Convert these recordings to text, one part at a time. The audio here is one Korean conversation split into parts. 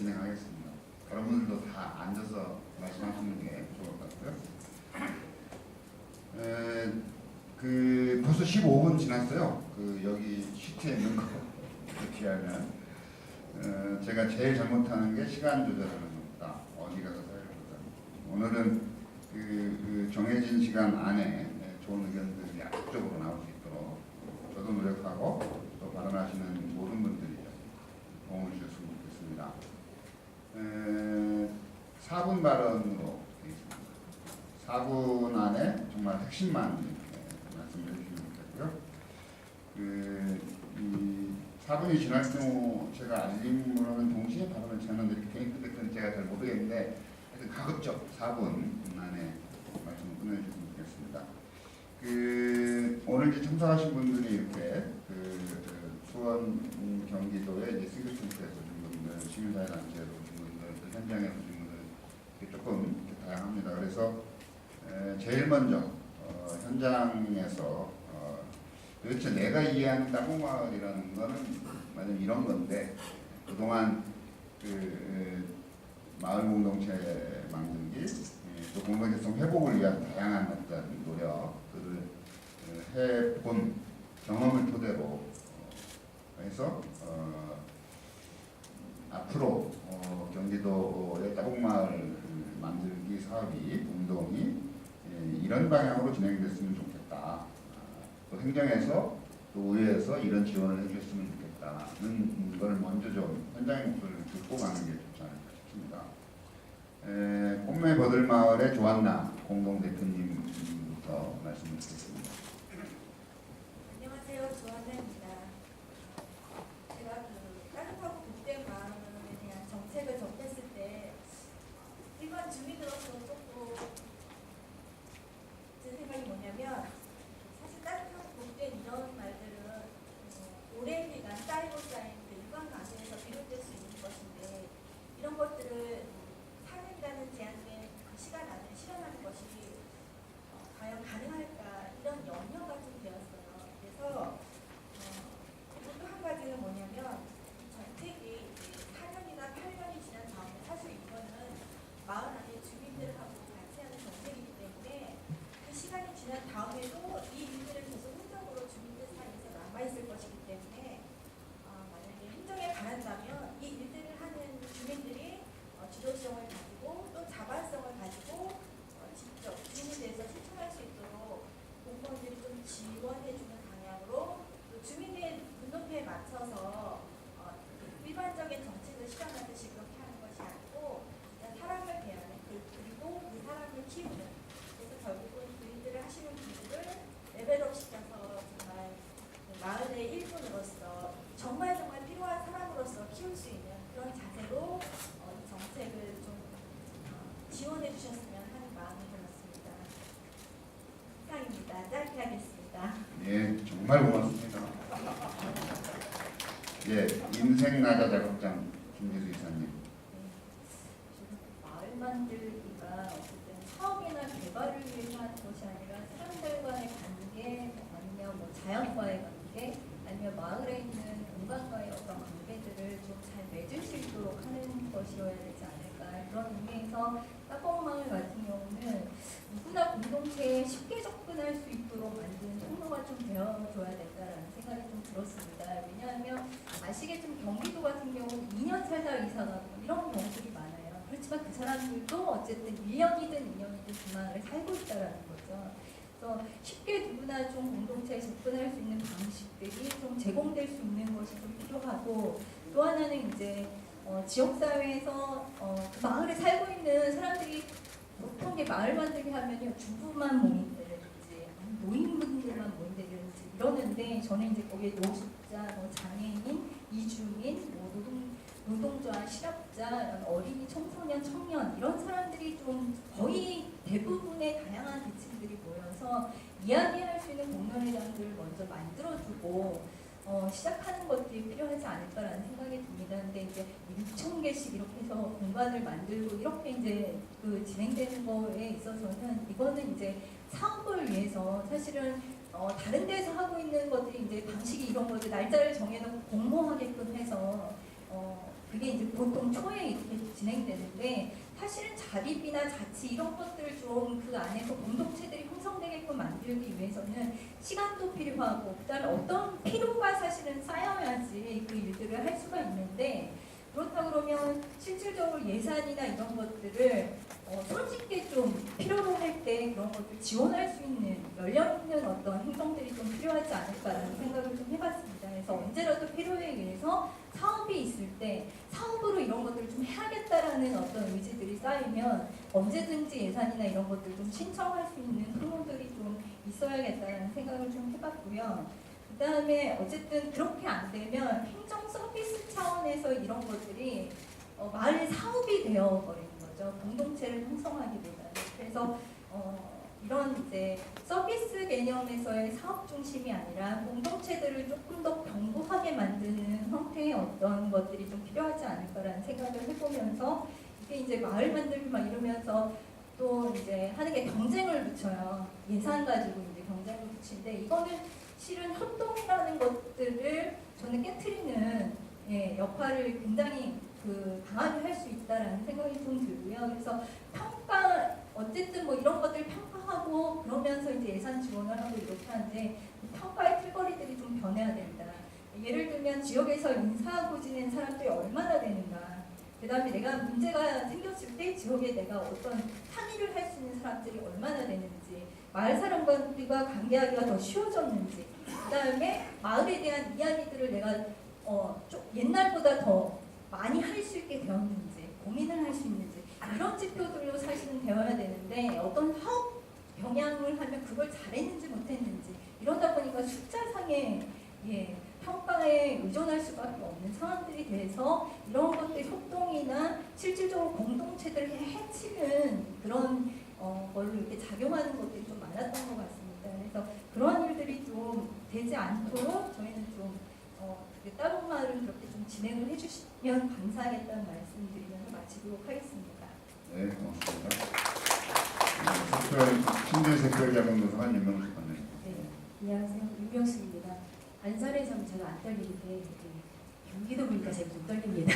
진행하겠습니다. 여러분들도 다 앉아서 말씀하시는 게 좋을 것 같고요. 벌써 15분 지났어요. 여기 시트에 있는 거 이렇게 하면 제가 제일 잘못하는 게 시간 조절하는 겁니다. 어디 가서 사회를 오늘은 정해진 시간 안에 좋은 의견들이 압축적으로 나올 수 있도록 저도 노력하고 또 발언하시는 모든 분들이 도움을 주셨으면 좋겠습니다. 4분 발언으로 되겠습니다. 4분 안에 정말 핵심만 말씀해 주시면 좋겠고요. 이 4분이 지날 경우 제가 알림으로는 동시에 발언을 찾는데 이렇게 되는지 제가 잘 모르겠는데 하여튼 가급적 4분 안에 말씀을 끝내주시면 좋겠습니다. 오늘 이제 참석하신 분들이 이렇게 수원 경기도의 이제 싱글센터에서 오신 분들, 시민사회단체에서 오신 분들, 현장에서 오신 분들 조금 다양합니다. 그래서 제일 먼저 현장에서 도대체 내가 이해하는 따봉마을이라는 거는 만약 이런 건데 그동안 마을 공동체 만들기 또 공동체성 회복을 위한 다양한 어떤 노력들을 해본 경험을 토대로 해서 앞으로 경기도의 따봉마을 만들기 사업이 운동이 이런 방향으로 진행됐으면 좋겠다. 또 행정에서 또 의회에서 이런 지원을 해주셨으면 좋겠다는 걸 먼저 좀 현장의 목소리를 듣고 가는 게 좋지 않을까 싶습니다. 꽃매 버들마을의 조한나 공동대표님부터 말씀을 드리겠습니다. 안녕하세요. 조한나입니다. 제가 따뜻하고 복된 마을에 대한 정책을 접했을 때 일반 주민으로서 조금 제 생각이 뭐냐면 사실 따뜻하고 복된 이런 말들은 오랜 기간 쌓이고 쌓인 일관관계에서 비롯될 수 있는 것인데 이런 것들을 4년이라는 제한된 시간 안에 실현하는 것이 과연 가능할까 이런 염려가 좀 되었어요. 그래서 그리고 또 한 가지는 뭐냐면 정책이 4년이나 8년이 지난 다음에 사실 이거는 마을 안에 주민들하고 같이 하는 정책이기 때문에 그 시간이 지난 다음에도 이 일들을 계속 행정으로 주민들 사이에서 남아있을 것이기 때문에 만약에 행정에 바란다면 이 일들을 하는 주민들이 주도성을 가지고 또 자발성을 가지고 직접 주민에 대해서 실천할 수 있도록 공무원들이 좀 지원해주는 방향으로 또 주민의 눈높이에 맞춰서 일반적인 정책을 실현하듯이 그렇게 하는 것이 아니고 그냥 사람을 대하는 그리고 그 사람을 키우는 그래서 결국은 그 일들을 하시는 분들을 레벨업 시켜서 정말 마을의 일꾼으로서 정말 필요한 사람으로서 키울 수 있는 그런 자세로 이 정책을 좀 지원해 주셨으면 하는 마음이 들었습니다. 이상입니다. 짧게 하겠습니다. 네, 정말 고맙습니다. 예, 인생나자 작업장 김지수 이사님. 마을 만들기가 어쨌든 사업이나 개발을 위해서 하는 것이 아니라 사람들 간의 관계, 아니면 자연과의 관계, 아니면 마을에 있는 공간과의 어떤 관계들을 좀 잘 맺을 수 있도록 하는 것이어야 되지 않을까. 그런 의미에서 따봉마을 같은 경우는 누구나 공동체에 쉽게 접근할 수 있도록 만든 통로가 좀 되어줘야 된다라는 생각이 좀 들었습니다. 왜냐하면 아시겠지만 경기도 같은 경우는 2년 살다 이사 가고 이런 경우들이 많아요. 그렇지만 그 사람들도 어쨌든 1년이든 2년이든 그 마을에 살고 있다라는 거죠. 그래서 쉽게 누구나 좀 공동체에 접근할 수 있는 방식들이 좀 제공될 수 있는 것이 좀 필요하고 또 하나는 이제 지역사회에서 그 마을에 살고 있는 사람들이 보통 게 마을 만들기 하면요 주부만 모인다든지 노인분들만 모인다든지 이러는데 저는 이제 거기에 노숙자, 장애인, 이주민, 노동자, 실업자, 어린이, 청소년, 청년 이런 사람들이 좀 거의 대부분의 다양한 계층들이 모여서 이야기할 수 있는 공론회장들을 먼저 만들어주고 시작하는 것들이 필요하지 않을까라는 생각이 듭니다. 근데 이제 6,000개씩 이렇게 해서 공간을 만들고 이렇게 이제 진행되는 거에 있어서는 이거는 이제 사업을 위해서 사실은 다른 데서 하고 있는 것들이 이제 방식이 이런 거죠. 날짜를 정해놓고 공모하게끔 해서 그게 이제 보통 초에 이렇게 진행되는데 사실은 자립이나 자치 이런 것들을 좀 그 안에서 공동체들이 형성되게끔 만들기 위해서는 시간도 필요하고 그다음에 어떤 필요가 사실은 쌓여야지 그 일들을 할 수가 있는데 그렇다 그러면 실질적으로 예산이나 이런 것들을 솔직히 좀 필요로 할 때 그런 것들 지원할 수 있는 열려있는 어떤 행동들이 좀 필요하지 않을까라는 생각을 좀 해봤습니다. 그래서 언제라도 필요에 의해서 사업이 있을 때 사업으로 이런 것들을 좀 해야겠다라는 어떤 의지들이 쌓이면 언제든지 예산이나 이런 것들 좀 신청할 수 있는 흐름들이 좀 있어야겠다는 생각을 좀 해봤고요. 그 다음에 어쨌든 그렇게 안 되면 행정 서비스 차원에서 이런 것들이 마을 사업이 되어버리는 거죠. 공동체를 형성하기보다는. 그래서 이런 이제 서비스 개념에서의 사업 중심이 아니라 공동체들을 조금 더 견고하게 만드는 형태의 어떤 것들이 좀 필요하지 않을까라는 생각을 해보면서 이게 이제 마을 만들기 막 이러면서 또 이제 하는 게 경쟁을 붙여요. 예산 가지고 이제 경쟁을 붙이는데 이거는 실은 협동이라는 것들을 저는 깨트리는 역할을 굉장히 강하게 할 수 있다라는 생각이 좀 들고요. 그래서 평가 어쨌든 뭐 이런 것들 평가하고 그러면서 이제 예산 지원을 하고 이렇게 하는데 평가의 틀거리들이 좀 변해야 된다. 예를 들면 지역에서 인사하고 지낸 사람들이 얼마나 되는가. 그 다음에 내가 문제가 생겼을 때 지역에 내가 어떤 상의를 할 수 있는 사람들이 얼마나 되는지, 마을 사람들과 관계하기가 더 쉬워졌는지, 그 다음에 마을에 대한 이야기들을 내가 좀 옛날보다 더 많이 할 수 있게 되었는지, 고민을 할 수 있는지 이런 지표들로 사실은 되어야 되는데 어떤 사업 경향을 하면 그걸 잘했는지 못했는지 이러다 보니까 숫자상의 평가에 의존할 수밖에 없는 상황들이 돼서 이런 것들 협동이나 실질적으로 공동체들을 해치는 그런 걸로 이렇게 작용하는 것들이 좀 많았던 것 같습니다. 그래서 그런 일들이 좀 되지 않도록 저희는 좀 따봉 마을을 그렇게 좀 진행을 해주시면 감사하겠다는 말씀드리면서 마치도록 하겠습니다. 네, 고맙습니다. 신대색별자금도서관 윤명숙 관장님. 네, 안녕하세요. 윤명숙입니다. 안산에서는 제가 안 떨리는데 경기도 보니까 제가 좀 떨립니다.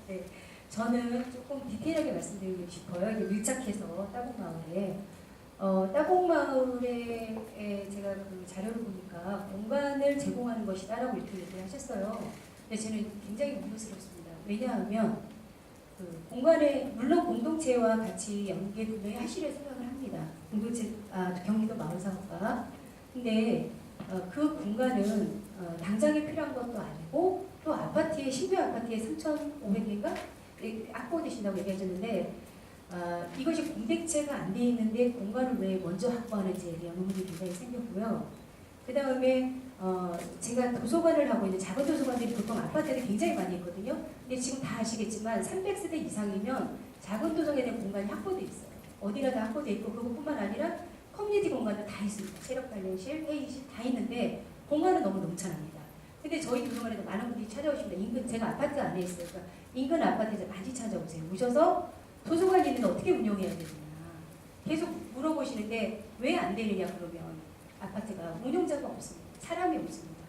네, 저는 조금 디테일하게 말씀드리고 싶어요. 이게 밀착해서 따봉마을에 따봉마을에 제가 그 자료를 보니까 공간을 제공하는 것이다라고 이렇게 얘기를 하셨어요. 근데 저는 굉장히 우려스럽습니다. 왜냐하면 그 공간에 물론 공동체와 같이 연계 분해하시려 생각을 합니다. 공동체 경기도 마을사업가. 근데 그 공간은 당장에 필요한 것도 아니고 또 아파트에 신규 아파트에 3,500개인가 확보되신다고 얘기하셨는데 이것이 공백체가 안 돼 있는데 공간을 왜 먼저 확보하는지에 대한 의문이 굉장히 생겼고요. 그 다음에 제가 도서관을 하고 있는 작은 도서관들이 보통 아파트에 굉장히 많이 있거든요. 근데 지금 다 아시겠지만 300세대 이상이면 작은 도서관에 대한 공간이 확보돼 있어요. 어디나 다 확보돼 있고 그것뿐만 아니라 커뮤니티 공간도 다 있습니다. 체력관련실, 회의실 다 있는데 공간은 너무 넘쳐납니다. 근데 저희 도서관에도 많은 분들이 찾아오십니다. 인근 제가 아파트 안에 있어요. 그러니까 인근 아파트에서 많이 찾아오세요. 오셔서 도서관 일은 어떻게 운영해야 되느냐 계속 물어보시는데 왜 안 되느냐 그러면 아파트가 운영자가 없습니다. 사람이 없습니다.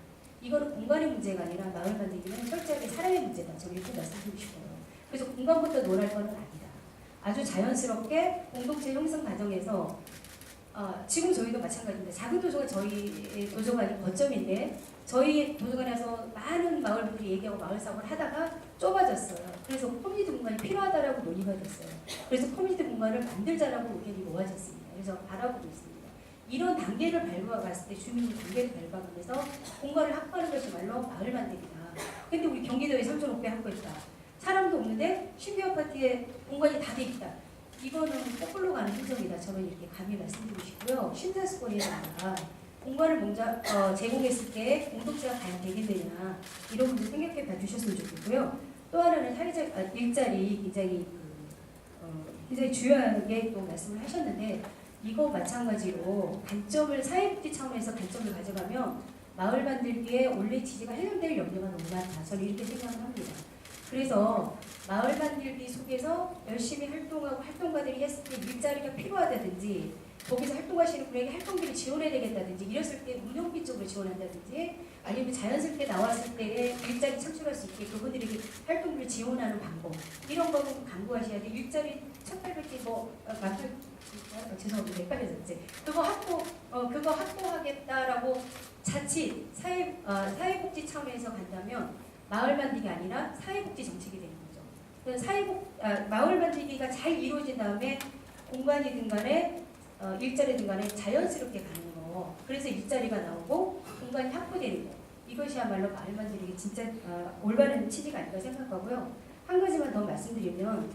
이거는 공간의 문제가 아니라 마을 만들기는 철저하게 사람의 문제다. 저는 이렇게 말씀드리고 싶어요. 그래서 공간부터 논할 건 아니다. 아주 자연스럽게 공동체 형성 과정에서 지금 저희도 마찬가지입니다. 작은 도서관 저희 도서관이 거점인데 저희 도서관에서 많은 마을분들이 얘기하고 마을 사업을 하다가 좁아졌어요. 그래서 커뮤니티 공간이 필요하다라고 논의가 됐어요. 그래서 커뮤니티 공간을 만들자라고 의견이 모아졌습니다. 그래서 바라보고 있습니다. 이런 단계를 밟아갔을 때 주민이 단계를 밟아가면서 공간을 확보하는 것이 말로 마을 만들기다. 근데 우리 경기도에 3,500 확보했다. 사람도 없는데 신규 아파트에 공간이 다 돼 있다. 이거는 거꾸로 가는 행정이다. 저는 이렇게 감히 말씀드리고 싶고요. 신자수권에다가 공간을 먼저 제공했을 때 공동체가 과연 되겠느냐 이런 문제 생각해 봐주셨으면 좋겠고요. 또 하나는 사회적 일자리 굉장히 중요하게 또 말씀을 하셨는데 이거 마찬가지로 관점을 사회복지 차원에서 관점을 가져가면 마을 만들기에 원래 지지가 해결될 염려가 너무 많다. 저는 이렇게 생각을 합니다. 그래서 마을 만들기 속에서 열심히 활동하고 활동가들이 했을 때 일자리가 필요하다든지 거기서 활동하시는 분에게 활동비를 지원해야 되겠다든지 이랬을 때 운영비 쪽으로 지원한다든지 아니면 자연스럽게 나왔을 때에 일자리 창출할 수 있게 그분들에게 활동을 지원하는 방법 이런 거는 강구하셔야 돼요. 일자리 1,800개 죄송합니다. 헷갈려졌지. 그거 확보하겠다라고 자칫 사회복지 차원에서 간다면 마을 만들기 아니라 사회복지 정책이 되는 거죠. 그래서 마을 만들기가 잘 이루어진 다음에 공간이든 간에 일자리든 간에 자연스럽게 가는 거. 그래서 일자리가 나오고 공간이 확보되는 거. 이것이야말로 마을 만들기 진짜 올바른 취지가 아닌가 생각하고요. 한 가지만 더 말씀드리면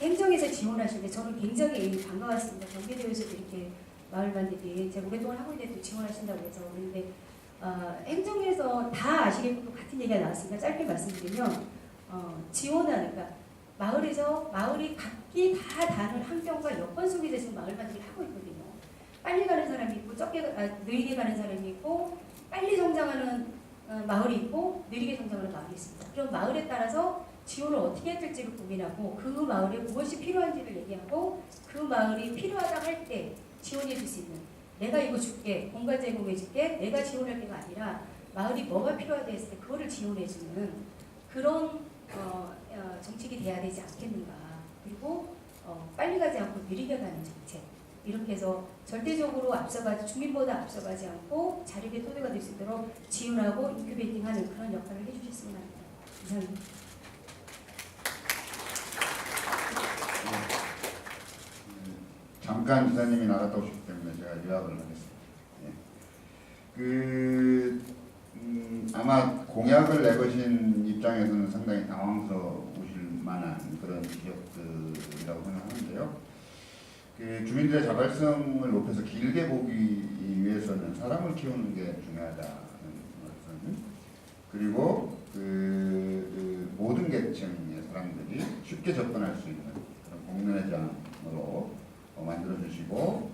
행정에서 지원하시는데 저는 굉장히 반가웠습니다. 경기도에서도 이렇게 마을 만들기 제가 오랫동안 하고 있는데도 지원하신다고 해서 그런데 행정에서 다 아시겠고 같은 얘기가 나왔으니까 짧게 말씀드리면 지원하는 그러니까 마을이 각기 다 다른 환경과 여건 속에 서 마을 만들기를 하고 있거든요. 빨리 가는 사람이 있고 느리게 가는 사람이 있고 빨리 성장하는 마을이 있고 느리게 성장하는 마을이 있습니다. 그럼 마을에 따라서 지원을 어떻게 해야 될지를 고민하고 그 마을에 무엇이 필요한지를 얘기하고 그 마을이 필요하다 할 때 지원해 줄 수 있는 내가 이거 줄게 공간 제공해 줄게 내가 지원할 게가 아니라 마을이 뭐가 필요하다 했을 때 그거를 지원해 주는 그런 정책이 돼야 되지 않겠는가. 그리고 빨리 가지 않고 느리게 가는 정책 이렇게 해서 절대적으로 주민보다 앞서가지 않고 자립의 토대가 될 수 있도록 지원하고 인큐베이팅하는 그런 역할을 해주셨으면 합니다. 이상입니다. 잠깐 기사님이 나갔다 오셨기 때문에 제가 요약을 하겠습니다. 아마 공약을 내거신 입장에서는 상당히 당황스러우실 만한 그런 지적들이라고 생각하는데요. 주민들의 자발성을 높여서 길게 보기 위해서는 사람을 키우는 게 중요하다는 것은 그리고 모든 계층의 사람들이 쉽게 접근할 수 있는 그런 공론회장으로 만들어주시고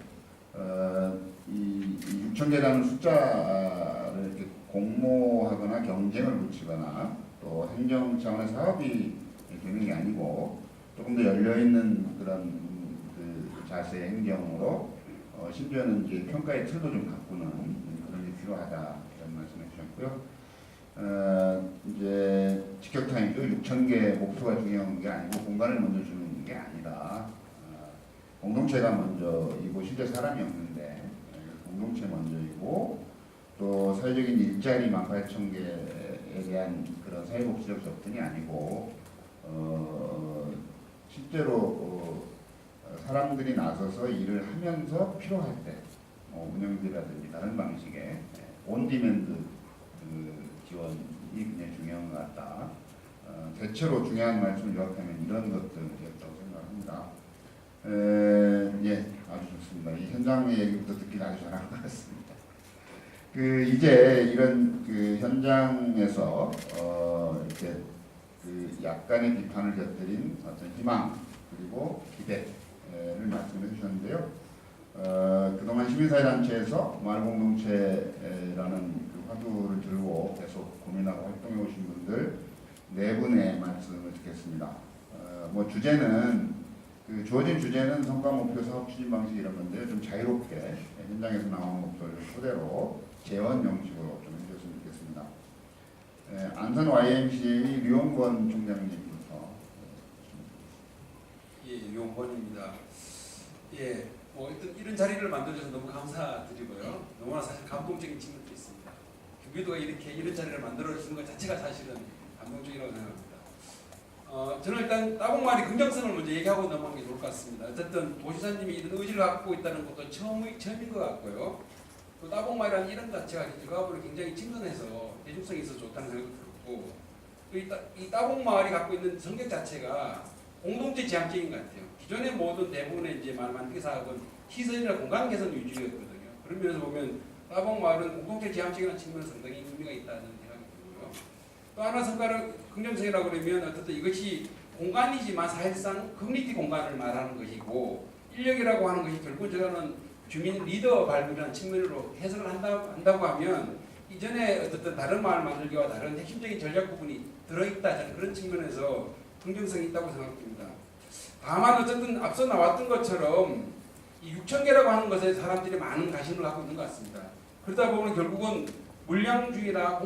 이 6,000개라는 숫자를 이렇게 공모하거나 경쟁을 붙이거나 또 행정 차원의 사업이 되는 게 아니고 조금 더 열려있는 그런 자세의 행정으로 심지어는 이제 평가의 틀도 좀 바꾸는 그런 게 필요하다 이런 말씀해 주셨고요. 이제 직격탄이죠. 6,000개 목표가 중요한 게 아니고 공간을 먼저 주는 게 아니라 공동체가 먼저이고 실제 사람이 없는데 공동체 먼저이고 또 사회적인 일자리 18,000개에 대한 그런 사회복지적 접근이 아니고 실제로 사람들이 나서서 일을 하면서 필요할 때 운영비라든지 다른 방식의 온디맨드 지원이 굉장히 중요한 것 같다. 대체로 중요한 말씀을 요약하면 이런 것들이었다고 생각합니다. 예, 아주 좋습니다. 이 현장의 얘기부터 듣기 아주 잘한 것 같습니다. 이제 이런 현장에서 이렇게 약간의 비판을 곁들인 어떤 희망 그리고 기대를 말씀해 주셨는데요. 그동안 시민사회단체에서 마을공동체라는 화두를 들고 계속 고민하고 활동해 오신 분들 네 분의 말씀을 듣겠습니다. 주제는 주어진 주제는 성과 목표 사업 추진 방식 이런 건데요. 좀 자유롭게 현장에서 나오는 목소리를 토대로 재원 형식으로 좀 해줬으면 좋겠습니다. 안산 YMCA 류용권 총장님부터. 예, 류용권입니다. 예, 이런 자리를 만들어줘서 너무 감사드리고요. 너무나 사실 감동적인 측면도 있습니다. 경기도가 이런 자리를 만들어주는 것 자체가 사실은 감동적이라고 생각합니다. 저는 일단 따봉마을의 긍정성을 먼저 얘기하고 넘어가는 게 좋을 것 같습니다. 어쨌든 도지사님이 이런 의지를 갖고 있다는 것도 처음인 것 같고요. 또 따봉마을이라는 이름 자체가 일가보로 굉장히 친근해서 대중성이 있어서 좋다는 생각도 들었고 또 이 따봉마을이 갖고 있는 성격 자체가 공동체 지향적인 것 같아요. 기존의 모든 대부분의 이제 만들기 사업은 시설이나 공간 개선 위주였거든요. 그런 면에서 보면 따봉마을은 공동체 지향적인 측면에서 상당히 의미가 있다는 생각이 들고요. 또 하나 성과를 긍정성이라고 그러면 어쨌든 이것이 공간이지만 사실상 커뮤니티 공간을 말하는 것이고 인력이라고 하는 것이 결국 저는 주민 리더 발굴이라는 측면으로 해석을 한다고 하면 이전에 어쨌든 다른 마을 만들기와 다른 핵심적인 전략 부분이 들어있다 저는 그런 측면에서 긍정성이 있다고 생각합니다. 다만 어쨌든 앞서 나왔던 것처럼 이 6,000개라고 하는 것에 사람들이 많은 관심을 갖고 있는 것 같습니다. 그러다 보면 결국은 물량주의라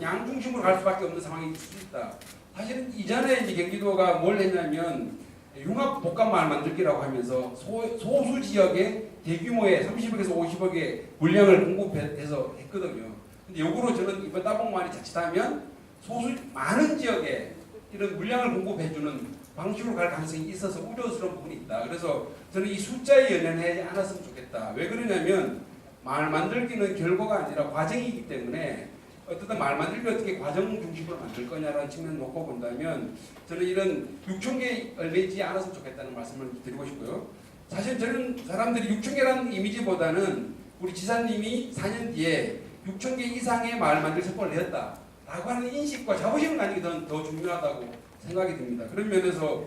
양 중심으로 갈 수밖에 없는 상황이 있을 수 있다. 사실은 이전에 이제 경기도가 뭘 했냐면 융합 복합 마을 만들기라고 하면서 소수 지역에 대규모의 30억에서 50억의 물량을 공급해서 했거든요. 근데 요거로 저는 이번 따봉마을이 자칫하면 소수 많은 지역에 이런 물량을 공급해주는 방식으로 갈 가능성이 있어서 우려스러운 부분이 있다. 그래서 저는 이 숫자에 연연하지 않았으면 좋겠다. 왜 그러냐면 마을 만들기는 결과가 아니라 과정이기 때문에 어쨌든 마을 만들기 어떻게 과정 중심으로 만들 거냐라는 측면을 놓고 본다면 저는 이런 6,000개 내지 않았으면 좋겠다는 말씀을 드리고 싶고요. 사실 저는 사람들이 6,000개라는 이미지보다는 우리 지사님이 4년 뒤에 6,000개 이상의 마을 만들 성과를 내었다라고 하는 인식과 자부심을 가지는 게 더 중요하다고 생각이 듭니다. 그런 면에서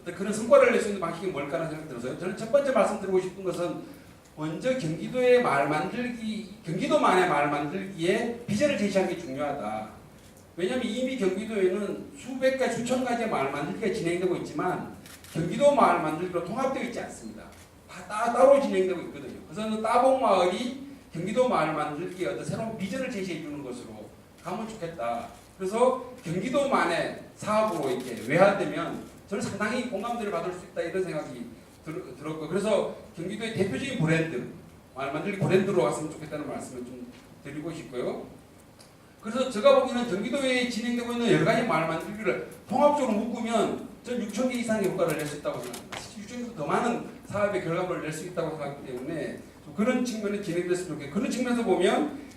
어떤 그런 성과를 낼 수 있는 방식이 뭘까라는 생각이 들어서요. 저는 첫 번째 말씀드리고 싶은 것은 먼저 경기도의 마을 만들기, 경기도만의 마을 만들기에 비전을 제시하는 게 중요하다. 왜냐하면 이미 경기도에는 수백 가지, 수천 가지의 마을 만들기가 진행되고 있지만 경기도 마을 만들기로 통합되어 있지 않습니다. 다 따로 진행되고 있거든요. 그래서 따봉마을이 경기도 마을 만들기에 어떤 새로운 비전을 제시해 주는 것으로 가면 좋겠다. 그래서 경기도만의 사업으로 이렇게 외화되면 저는 상당히 공감대를 받을 수 있다 이런 생각이 들었고, 그래서 경기도의 대표적인 브랜드, 마을 만들기 브랜드로 갔으면 좋겠다는 말씀을 좀 드리고 싶고요. 그래서 제가 보기에는 경기도에 진행되고 있는 여러 가지 마을 만들기를 통합적으로 묶으면 전 6,000개 이상의 효과를 낼 수 있다고 생각합니다. 6,000개도 더 많은 사업의 결과물을 낼 수 있다고 생각하기 때문에 그런 측면에 진행됐으면 좋겠고, 그런 측면에서 보면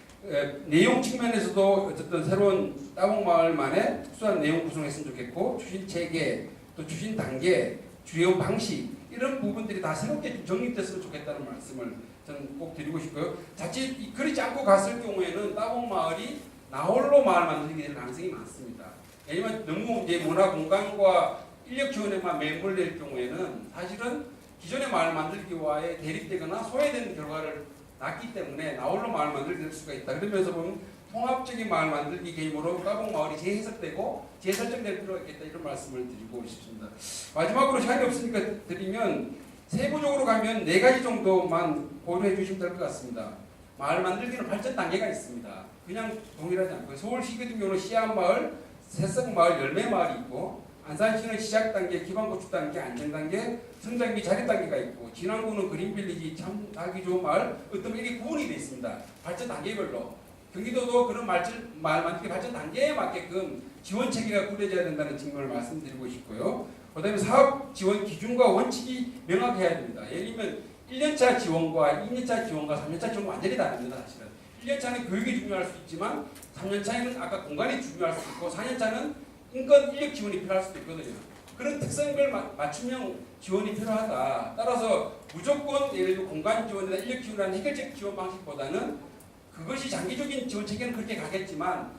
내용 측면에서도 어쨌든 새로운 따봉마을만의 특수한 내용 구성했으면 좋겠고, 추진 체계, 또 추진 단계, 주요 방식 이런 부분들이 다 새롭게 좀 정립됐으면 좋겠다는 말씀을 저는 꼭 드리고 싶고요. 자칫 그렇지 않고 갔을 경우에는 따봉마을이 나홀로 마을 만들게 될 가능성이 많습니다. 왜냐하면 너무 이제 문화 공간과 인력 지원에만 매몰될 경우에는 사실은 기존의 마을 만들기와의 대립되거나 소외되는 결과를 낳기 때문에 나홀로 마을 만들게 될 수가 있다. 그러면서 보면 통합적인 마을 만들기 개념으로 따봉마을이 재해석되고 재설정될 필요가 있겠다 이런 말씀을 드리고 싶습니다. 마지막으로 시간이 없으니까 드리면 세부적으로 가면 4가지 정도만 고려해 주시면 될 것 같습니다. 마을 만들기는 발전 단계가 있습니다. 그냥 동일하지 않고 서울시 같은 경우는 씨앗마을, 새싹마을, 열매마을이 있고, 안산시는 시작 단계, 기반 구축 단계, 안정 단계, 성장 및 자립 단계가 있고, 진안구는 그린빌리지, 참 살기 좋은 마을, 어떤 이게 구분이 되어 있습니다. 발전 단계별로. 경기도도 그런 마을 만들기 발전 단계에 맞게끔 지원 체계가 꾸려져야 된다는 측면을 말씀드리고 싶고요. 그다음에 사업 지원 기준과 원칙이 명확해야 됩니다. 예를 들면 1년차 지원과 2년차 지원과 3년차 지원은 완전히 다릅니다. 사실은 1년차는 교육이 중요할 수 있지만 3년차에는 아까 공간이 중요할 수 있고 4년차는 인건 인력 지원이 필요할 수도 있거든요. 그런 특성별 맞춤형 지원이 필요하다. 따라서 무조건 예를 들어 공간 지원이나 인력 지원이라는 해결적 지원 방식보다는 그것이 장기적인 지원 체계는 그렇게 가겠지만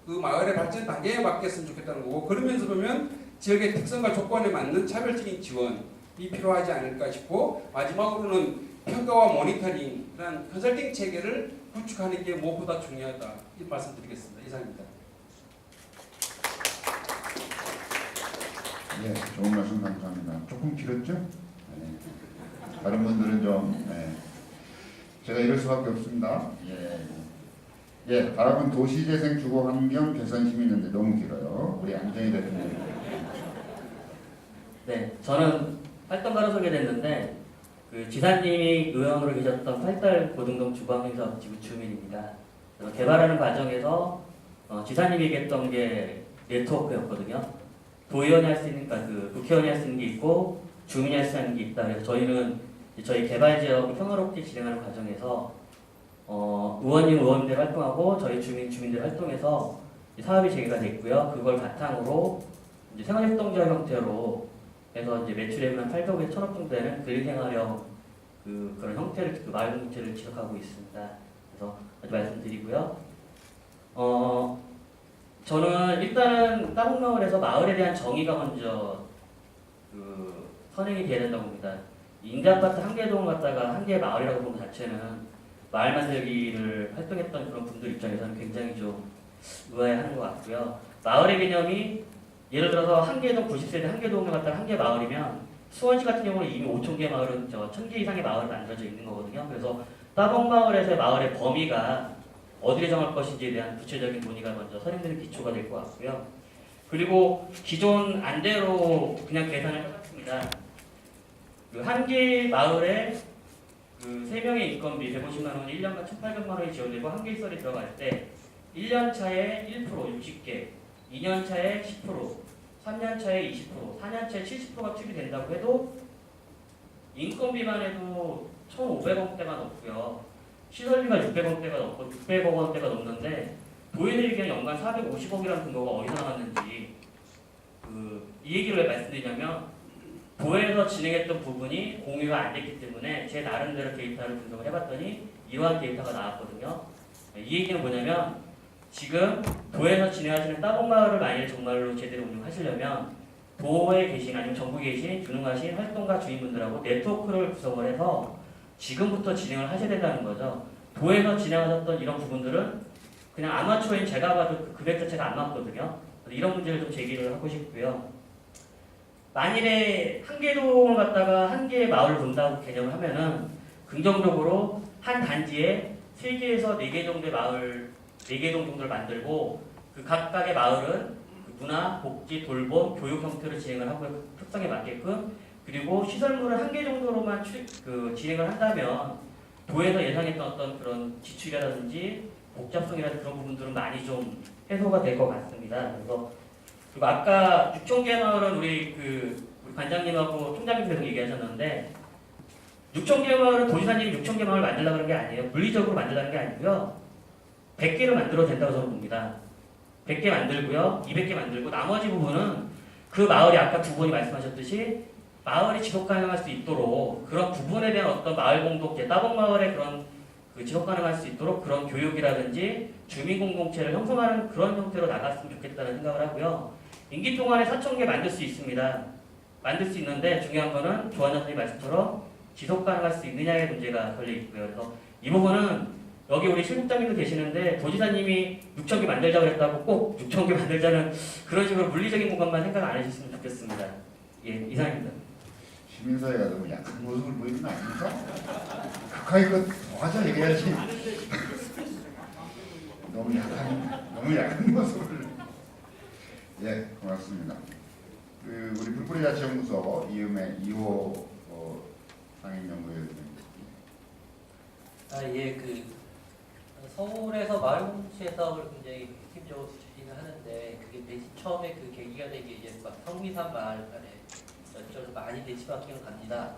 그 마을의 발전 단계에 맞겠으면 좋겠다는 거고, 그러면서 보면 지역의 특성과 조건에 맞는 차별적인 지원이 필요하지 않을까 싶고, 마지막으로는 평가와 모니터링, 그런 컨설팅 체계를 구축하는 게 무엇보다 중요하다 이 말씀드리겠습니다. 이상입니다. 예, 좋은 말씀 감사합니다. 조금 길었죠? 네. 다른 분들은 좀 제가 이럴 수밖에 없습니다. 다음은 도시재생 주거환경 개선 시민연대 너무 길어요. 우리 안정희 대표님. 네, 저는 활동가로 소개됐는데 그 지사님이 의원으로 계셨던 팔달 고등동 주거환경사업 지구 주민입니다. 그래서 개발하는 과정에서 지사님이 얘기했던 게 네트워크였거든요. 도의원이 할 수 있는, 그러니까 그 국회의원이 할 수 있는 게 있고 주민이 할 수 있는 게 있다. 그래서 저희는 저희 개발 지역을 평화롭게 진행하는 과정에서 의원님들 활동하고 저희 주민들 활동해서 사업이 재개가 됐고요. 그걸 바탕으로 이제 생활협동조합 형태로 해서 이제 매출액이 한 800에서 1000억 정도 되는 근생활형 그런 형태를, 그 마을 공동체를 지속하고 있습니다. 그래서 아주 말씀드리고요. 저는 일단은 따봉마을에서 마을에 대한 정의가 먼저 선행이 돼야 된다고 봅니다. 임대아파트 한 개 동을 갖다가 한 개의 마을이라고 보는 것 자체는 마을 만들기를 활동했던 그런 분들 입장에서는 굉장히 좀 의아해하는 것 같고요. 마을의 개념이 예를 들어서 한 개 동 90세대 한 개 동을 갖다가 한 개 마을이면 수원시 같은 경우는 이미 5,000개 마을은 1,000개 이상의 마을이 만들어져 있는 거거든요. 그래서 따봉마을에서의 마을의 범위가 어디를 정할 것인지에 대한 구체적인 논의가 먼저 선임되는 기초가 될 것 같고요. 그리고 기존 안대로 그냥 계산을 해봤습니다. 그 한 개 마을에 그 3명의 인건비 150만 원이 1년간 1,800만 원이 지원되고 한 개 썰이 들어갈 때 1년 차에 1% 60개, 2년 차에 10%, 3년 차에 20%, 4년 차에 70%가 투입이 된다고 해도 인건비만 해도 1,500원대가 넘고요. 시설비가 600억 원대가 넘는데 도인을 그냥 연간 450억이라는 근거가 어디서 나왔는지 이 얘기를 왜 말씀드리냐면 도에서 진행했던 부분이 공유가 안 됐기 때문에 제 나름대로 데이터를 분석을 해봤더니 이러한 데이터가 나왔거든요. 이 얘기는 뭐냐면 지금 도에서 진행하시는 따봉마을을 만일 정말로 제대로 운영하시려면 도에 계신 아니면 전국에 계신 유능하신 활동가 주인분들하고 네트워크를 구성을 해서 지금부터 진행을 하셔야 된다는 거죠. 도에서 진행하셨던 이런 부분들은 그냥 아마추어인 제가 봐도 그 금액 자체가 안 맞거든요. 이런 문제를 좀 제기를 하고 싶고요. 만일에 한 개 동을 갖다가 한 개의 마을을 본다고 개념을 하면은 긍정적으로 한 단지에 3개에서 4개 정도의 마을, 4개 동 정도를 만들고 그 각각의 마을은 그 문화, 복지, 돌봄, 교육 형태로 진행을 하고 특성에 맞게끔 그리고 시설물을 한 개 정도로만 진행을 한다면 도에서 예상했던 어떤 그런 지출이라든지 복잡성이라든지 그런 부분들은 많이 좀 해소가 될 것 같습니다. 그래서 그리고 아까 6,000개 마을은 우리 관장님하고 총장님 계속 얘기하셨는데 6,000개 마을은 도지사님이 6,000개 마을 만들려고 하는 게 아니에요. 물리적으로 만들려는 게 아니고요. 100개를 만들어도 된다고 저는 봅니다. 100개 만들고요. 200개 만들고 나머지 부분은 그 마을이 아까 두 분이 말씀하셨듯이 마을이 지속 가능할 수 있도록 그런 부분에 대한 어떤 마을 공동체, 따봉마을의 그런 지속 가능할 수 있도록 그런 교육이라든지 주민 공동체를 형성하는 그런 형태로 나갔으면 좋겠다는 생각을 하고요. 임기 동안에 4,000개 만들 수 있습니다. 만들 수 있는데 중요한 거는 조원장 선생님 말씀처럼 지속 가능할 수 있느냐의 문제가 걸려 있고요. 그래서 이 부분은 여기 우리 실무장님도 계시는데 도지사님이 6,000개 만들자고 그랬다고 꼭 6,000개 만들자는 그런 식으로 물리적인 공간만 생각 안 해주셨으면 좋겠습니다. 예, 이상입니다. 시민사회가 너무 약한 모습을 보이는 거 아닙니까? 가까이 더 하자 얘기해야지. 너무 약한 모습을. 예, 고맙습니다. 우리 불뿌리자치연구소 이호 상임연구위원님. 예, 서울에서 마을공동체 사업을 굉장히 핵심적으로 추진을 하는데 그게 처음에 그 계기가 되게 이제 막 성미산 마을 간에 전적으로 많이 벤치마킹을 갑니다.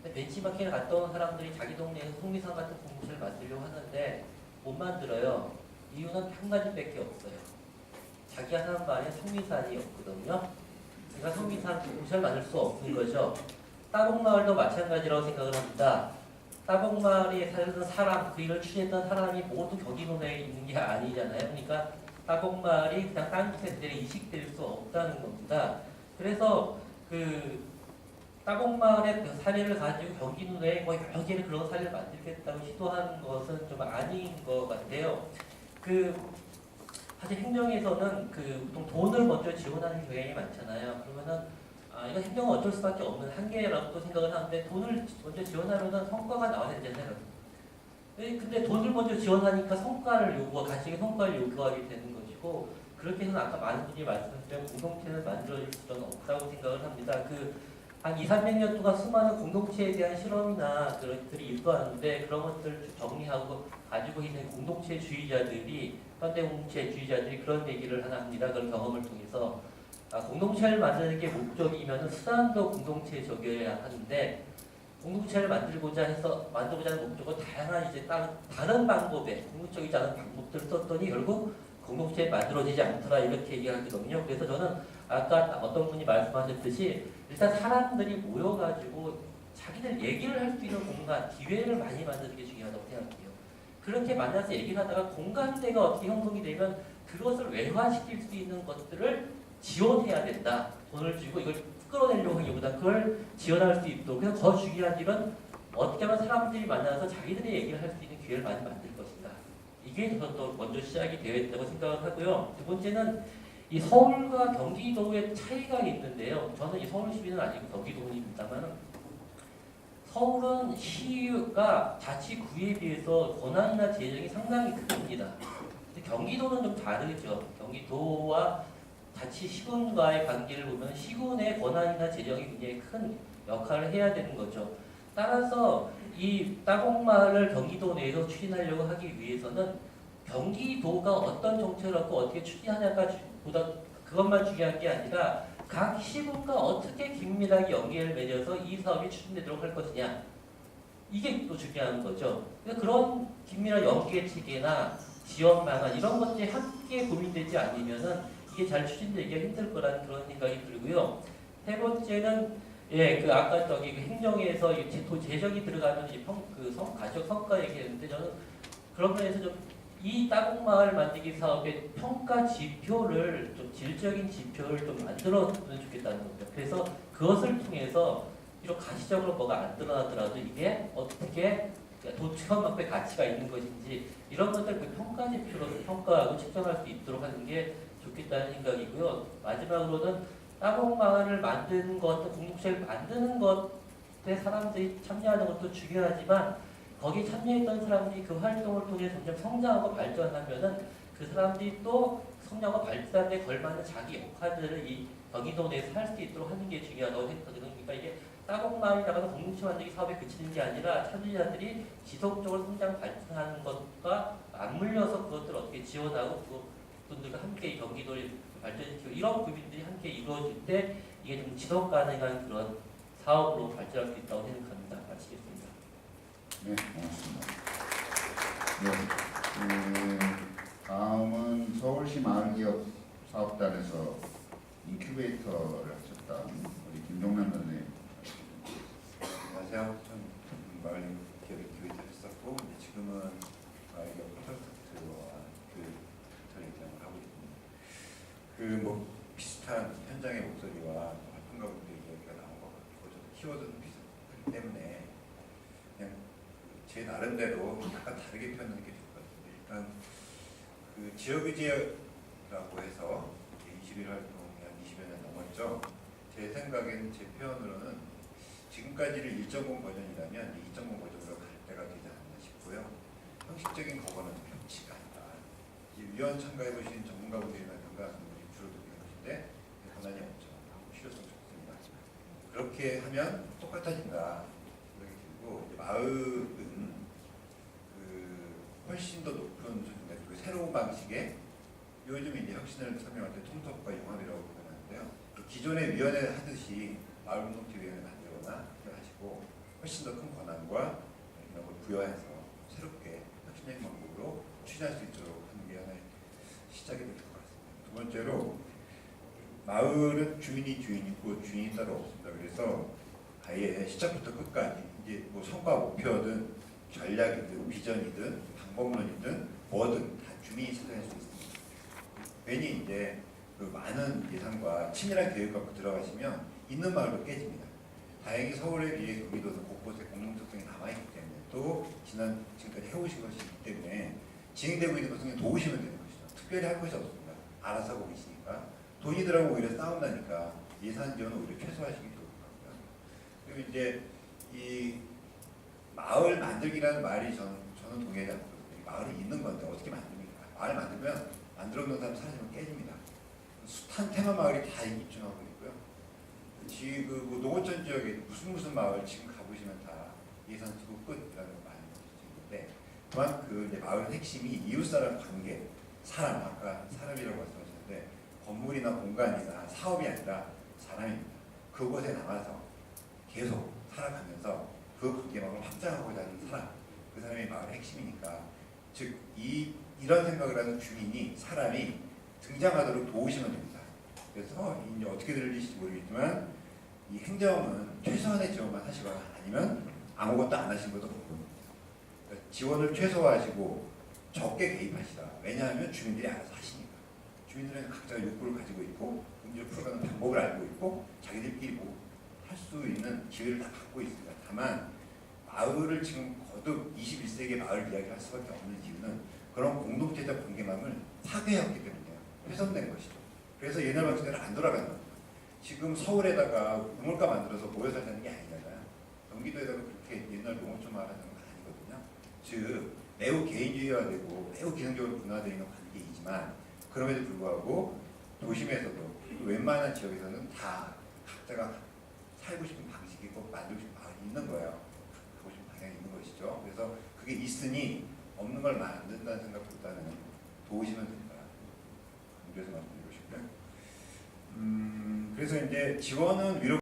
근데 벤치마킹을 갔다 온 사람들이 자기 동네에서 성미산 같은 공동체를 만들려고 하는데 못 만들어요. 이유는 한 가지밖에 없어요. 자기가 사는 마을에 성미산이 없거든요. 그러니까 성미산 공동체를 만들 수 없는 거죠. 따봉마을도 마찬가지라고 생각을 합니다. 따봉마을에 살던 사람, 그 일을 취했던 사람이 모두 경기도내에 있는 게 아니잖아요. 그러니까 따봉마을이 그냥 딴 곳에 이식될 수 없다는 겁니다. 그래서 따봉마을의 사례를 가지고 경기도 내에 뭐 여러 개를 그런 사례를 만들겠다고 시도하는 것은 좀 아닌 것 같아요. 사실 행정에서는 보통 돈을 먼저 지원하는 경향이 많잖아요. 그러면은 이건 행정은 어쩔 수밖에 없는 한계라고 또 생각을 하는데 돈을 먼저 지원하려면 성과가 나와야 되잖아요. 근데 돈을 먼저 지원하니까 간식의 성과를 요구하게 되는 것이고 그렇게 해서는 아까 많은 분이 말씀하신 공동체를 만들어줄 수는 없다고 생각을 합니다. 한 2, 300년 동안 수많은 공동체에 대한 실험이나 그런 것들이 일어났는데 그런 것들을 정리하고 가지고 있는 공동체주의자들이 현대 공동체주의자들이 그런 얘기를 하나 합니다. 그런 경험을 통해서 공동체를 만드는 게 목적이면 수단도 공동체적이어야 하는데 공동체를 만들고자 하는 목적은 다양한 다른 방법에 공동적이지 않은 방법들을 썼더니 결국 공동체에 만들어지지 않더라 이렇게 얘기하거든요. 그래서 저는 아까 어떤 분이 말씀하셨듯이 일단 사람들이 모여가지고 자기들 얘기를 할 수 있는 공간, 기회를 많이 만드는 게 중요하다고 생각해요. 그렇게 만나서 얘기를 하다가 공감대가 어떻게 형성이 되면 그것을 외화시킬 수 있는 것들을 지원해야 된다. 돈을 주고 이걸 끌어내려고 하기보다 그걸 지원할 수 있도록. 그래서 더 중요한 일은 어떻게 하면 사람들이 만나서 자기들의 얘기를 할 수 있는 기회를 많이 만들 것인가. 이게 더 먼저 시작이 되어 있다고 생각을 하고요. 두 번째는 이 서울과 경기도의 차이가 있는데요. 저는 이 서울 시민은 아니고 경기도민입니다만 서울은 시가 자치구에 비해서 권한이나 재정이 상당히 큽니다. 근데 경기도는 좀 다르죠. 경기도와 자치시군과의 관계를 보면 시군의 권한이나 재정이 굉장히 큰 역할을 해야 되는 거죠. 따라서 이 따곡마을을 경기도 내에서 추진하려고 하기 위해서는 경기도가 어떤 정책을 갖고 어떻게 추진하냐가 보다 그것만 중요한 게 아니라 각 시군과 어떻게 긴밀하게 연계를 맺어서 이 사업이 추진되도록 할 것이냐, 이게 또 중요한 거죠. 그러니까 그런 긴밀한 연계 체계나 지원 방안 이런 것들이 함께 고민되지 않으면은 이게 잘 추진되기가 힘들 거라는 그런 생각이 들고요. 세 번째는 그 아까 그 행정에서 재정이 들어가면 가족 성과 얘기했는데 저는 그런 면에서 좀 이 따곡마을 만들기 사업의 평가 지표를 좀 질적인 지표를 좀 만들어주면 좋겠다는 겁니다. 그래서 그것을 통해서 비록 가시적으로 뭐가 안 드러나더라도 이게 어떻게 도체험학의 가치가 있는 것인지 이런 것들 그 평가 지표로 평가하고 측정할 수 있도록 하는 게 좋겠다는 생각이고요. 마지막으로는 따곡마을을 만드는 것, 공동체를 만드는 것에 사람들이 참여하는 것도 중요하지만 거기 참여했던 사람들이 그 활동을 통해 점점 성장하고 발전하면은 그 사람들이 또 성장하고 발전에 걸맞는 자기 역할들을 이 경기도 내에서 할 수 있도록 하는 게 중요하다고 했거든요. 그러니까 이게 따곡마을이라고 공동체 만들기 사업에 그치는 게 아니라 참여자들이 지속적으로 성장 발전하는 것과 맞물려서 그것들을 어떻게 지원하고 그분들과 함께 이 경기도를 발전시키고 이런 고민들이 함께 이루어질 때 이게 좀 지속 가능한 그런 사업으로 발전할 수 있다고 생각합니다. 마치겠습니다. 네, 고맙습니다. 네, 다음은 서울시 마을기업 사업단에서 인큐베이터를 하셨던 우리 김종남 선생님. 안녕하세요. 전 마을기업 인큐베이터를 했었고 지금은 마을기업 콘서트와 전입장을 하고 있습니다. 뭐 비슷한 현장의 목소리와 활동가분들의 이야기가 나온 것 같고 저도 키워드는 비슷하기 때문에 그냥 제 나름대로 약간 다르게 표현하는 게 좋을 것 같은데 일단 그 지역의제라고 해서 21 활동이 한 20여 년 넘었죠. 제 생각에는 제 표현으로는 지금까지를 1.0 버전이라면 2.0 버전으로 갈 때가 되지 않나 싶고요. 형식적인 거거는 편치가 않다. 위원 참가해 보신 전문가분들이라든가 주로 듣는 것인데 권한이 없죠. 필요성 좋습니다. 그렇게 하면 똑같아진다. 그리고 마을은 훨씬 더 높은 새로운 방식의 요즘 이제 혁신을 설명할 때 통합과 융합이라고 표현하는데요. 기존의 위원회 하듯이 마을 공동체위원회 만들거나 하시고 훨씬 더 큰 권한과 이런 걸 부여해서 새롭게 혁신적인 방법으로 추진할 수 있도록 하는 게 하나의 시작이 될 것 같습니다. 두 번째로 마을은 주인이 주인이고 주인이 따로 없습니다. 그래서 아예 시작부터 끝까지 이제 뭐 성과 목표든 전략이든 비전이든 방법론이든 뭐든 다 주민이 선정할 수 있습니다. 괜히 이제 그 많은 예산과 치밀한 계획 갖고 들어가시면 있는 마을도 깨집니다. 다행히 서울에 비해 경기도는 곳곳에 공동특성이 남아있기 때문에 또 지금까지 해오신 것이기 때문에 진행되고 있는 것은 도우시면 되는 것이죠. 특별히 할 것이 없습니다. 알아서 하고 계시니까. 돈이들하고 오히려 싸운다니까 예산 지원을 오히려 최소화하시기 좋을 것 같고요. 그리고 이제 이 마을 만들기라는 말이 저는 동의하지 않거든요. 마을이 있는 건데 어떻게 만듭니까? 마을 만들면 만들어 놓은 사람 사라지면 깨집니다. 숱한 테마 마을이 다 입증하고 있고요. 지금 뭐 농어촌 지역에 무슨 마을 지금 가보시면 다 예산 쓰고 끝이라는 거 많이 보시는데 그만큼 이제 마을의 핵심이 이웃사람 관계, 사람, 아까 사람이라고 말씀하셨는데 건물이나 공간이나 사업이 아니라 사람입니다. 그곳에 남아서 계속 살아가면서 그 관계망을 확장하고자 하는 사람, 그 사람이 마을의 핵심이니까 즉 이런 생각을 하는 주민이 사람이 등장하도록 도우시면 됩니다. 그래서 이제 어떻게 들리실지 모르겠지만 이 행정은 최소한의 지원만 하시거나 아니면 아무것도 안 하신 것도 모릅니다. 그러니까 지원을 최소화하시고 적게 개입하시라. 왜냐하면 주민들이 알아서 하시니까. 주민들은 각자 욕구를 가지고 있고 문제를 풀어가는 방법을 알고 있고 자기들끼리 뭐 할 수 있는 기회를 다 갖고 있습니다. 다만 마을을 지금 거듭 21세기의 마을 이야기를 할 수밖에 없는 이유는 그런 공동체적 관계망을 파괴했기 때문이에요. 훼손된 것이죠. 그래서 옛날 방식대로 안 돌아가는 겁니다. 지금 서울에다가 우물가 만들어서 모여 살자는 게 아니잖아요. 경기도에다가 그렇게 옛날 농어촌마을 하는 건 아니거든요. 즉 매우 개인주의화되고 매우 기능적으로 분화되어 있는 관계이지만 그럼에도 불구하고 도심에서도 웬만한 지역에서는 다 각자가 살고 싶은 방식이 꼭 만들고 싶은 방향이 있는 거예요. 가고 싶은 방향이 있는 것이죠. 그래서 그게 있으니 없는 걸 만든다는 생각보다는 도우시면 된다. 그래서 말씀드리고 싶고요. 그래서 이제 지원은 위로